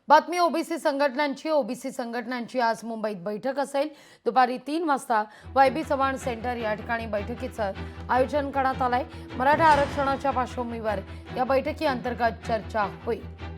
बातमी ओबीसी संघटनांची आज मुंबईत बैठक असेल। दुपारी 3 वाजता वायबी चव्हाण सेंटर या ठिकाणी बैठकीचं आयोजन करण्यात आलंय। मराठा आरक्षणाच्या पार्श्वभूमीवर या बैठकी अंतर्गत चर्चा होईल।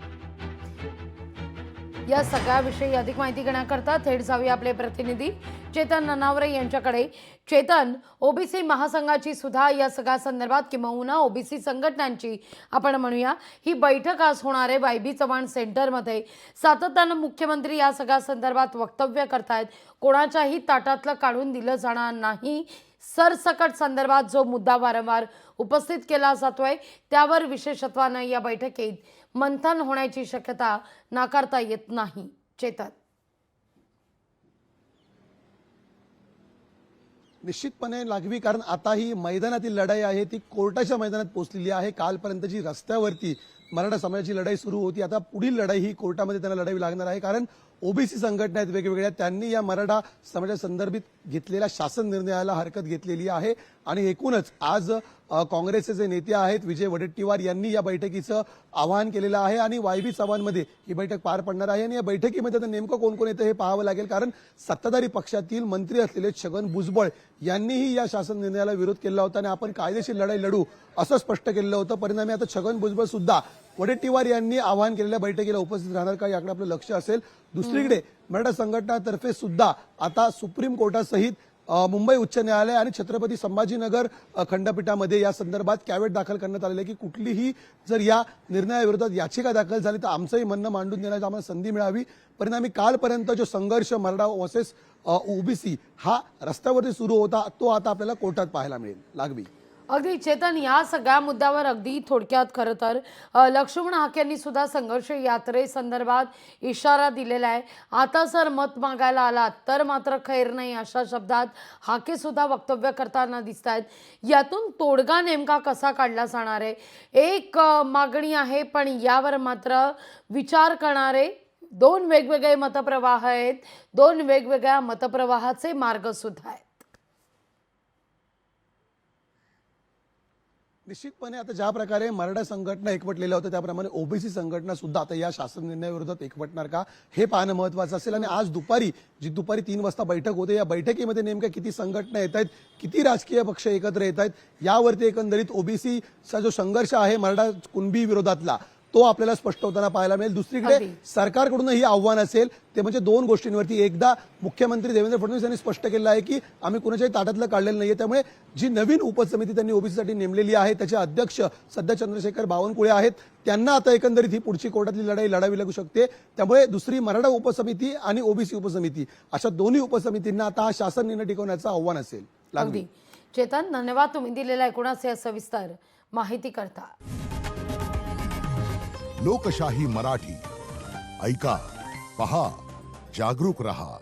या सगळ्याविषयी अधिक माहिती घेण्याकरता थेट जाऊया आपले प्रतिनिधी चेतन ननावरे यांच्याकडे। चेतन, ओबीसी महासंघाची सुद्धा या सगळ्या संदर्भात किंवा ओबीसी संघटनांची आपण म्हणूया ही बैठक आज होणार आहे वायबी चव्हाण सेंटरमध्ये। सातत्याने मुख्यमंत्री या सगळ्या संदर्भात वक्तव्य करतायत, कोणाच्याही ताटातलं काढून दिलं जाणार नाही। सरसकट संदर्भात जो मुद्दा वारंवार उपस्थित केला जातोय त्यावर विशेषत्वाने या बैठकीत मंथन होण्याची शक्यता नाकारता येत नाही। चेतन, निश्चितपणे लागवी, कारण आता ही मैदानातील लढाई आहे ती कोर्टाच्या मैदानात पोहोचलेली आहे। कालपर्यंतची रस्त्यावरती मराठा समाजाची लढाई सुरू होती, आता पुढील लढाई ही कोर्टामध्ये त्यांना लढावी लागणार आहे। कारण ओबीसी संघटना आहेत वेगवेगळ्या, त्यांनी या मराठा समाजासंदर्भित घेतलेल्या शासन निर्णयाला हरकत घेतलेली आहे। आणि एकूणच आज काँग्रेसचे जे नेते आहेत विजय वडेट्टीवार यांनी या बैठकीचं आवाहन केलेलं आहे आणि वायबी चव्हाणमध्ये ही बैठक पार पडणार आहे। आणि या बैठकीमध्ये आता नेमकं कोण कोण येतं हे पाहावं लागेल, कारण सत्ताधारी पक्षातील मंत्री असलेले छगन भुजबळ यांनीही या शासन निर्णयाला विरोध केला होता आणि आपण कायदेशीर लढाई लढू असं स्पष्ट केलं होतं। परिणामी आता छगन भुजबळ सुद्धा वडेट्टीवार यांनी आवाहन केलेल्या बैठकीला उपस्थित राहणार का याकडे आपलं लक्ष असेल। दुसरीकडे मराठा संघटनातर्फे सुद्धा आता सुप्रीम कोर्टासहित मुंबई उच्च न्यायालय आणि छत्रपती संभाजीनगर खंडपीठामध्ये या संदर्भात कॅव्हेट दाखल करण्यात आलेले की कुठलीही जर या निर्णयाविरोधात याचिका दाखल झाली तर आमचंही म्हणणं मांडून देण्याची आम्हाला संधी मिळावी। परिणामी कालपर्यंत जो संघर्ष मराठा वर्सेस ओबीसी हा रस्त्यावरती सुरू होता तो आता आपल्याला कोर्टात पाहायला मिळेल। लागवी अगदी चेतन, या सगळ्या मुद्द्यावर अगदी थोडक्यात खरं तर लक्ष्मण हाके यांनी सुद्धा संघर्ष यात्रेसंदर्भात इशारा दिलेला आहे। आता जर मत मागायला आलात तर मात्र खैर नाही अशा शब्दात हाके सुद्धा वक्तव्य करताना दिसत आहेत। यातून तोडगा नेमका कसा काढला जाणार आहे? एक मागणी आहे पण यावर मात्र विचार करणारे दोन वेगवेगळे मतप्रवाह आहेत, दोन वेगवेगळ्या मतप्रवाहाचे मार्ग सुद्धा आहेत। निश्चितपणे आता ज्या प्रकारे मराठा संघटना एकवटलेल्या होत्या त्याप्रमाणे ओबीसी संघटना सुद्धा आता या शासन निर्णयाविरोधात एकवटणार का हे पाहणं महत्त्वाचं असेल। आणि आज दुपारी 3 वाजता बैठक होते, या बैठकीमध्ये नेमक्या किती संघटना येत आहेत, किती राजकीय पक्ष एकत्र येत आहेत यावरती एकंदरीत ओबीसीचा जो संघर्ष आहे मराठा कुणबी विरोधातला तो आपल्याला स्पष्ट होताना पाहायला मिळेल। दुसरीकडे सरकारकडूनही आव्हान असेल ते म्हणजे दोन गोष्टींवरती। एकदा मुख्यमंत्री देवेंद्र फडणवीस यांनी स्पष्ट केलं आहे की आम्ही कुणाच्याही ताटातलं काढलेलं नाहीये, त्यामुळे जी नवीन उपसमिती त्यांनी ओबीसीसाठी नेमलेली आहे त्याचे अध्यक्ष सध्या चंद्रशेखर बावनकुळे आहेत, त्यांना आता एकंदरीत ही पुढची कोर्टातली लढाई लढावी लागू शकते। त्यामुळे दुसरी मराठा उपसमिती आणि ओबीसी उपसमिती अशा दोन्ही उपसमितींना आता हा शासन निर्णय टिकवण्याचं आव्हान असेल। लागवी चेतन, धन्यवाद तुम्ही दिलेल्या एकूणच सविस्तर माहिती करता। लोकशाही मराठी ऐका, पहा, जागरूक रहा।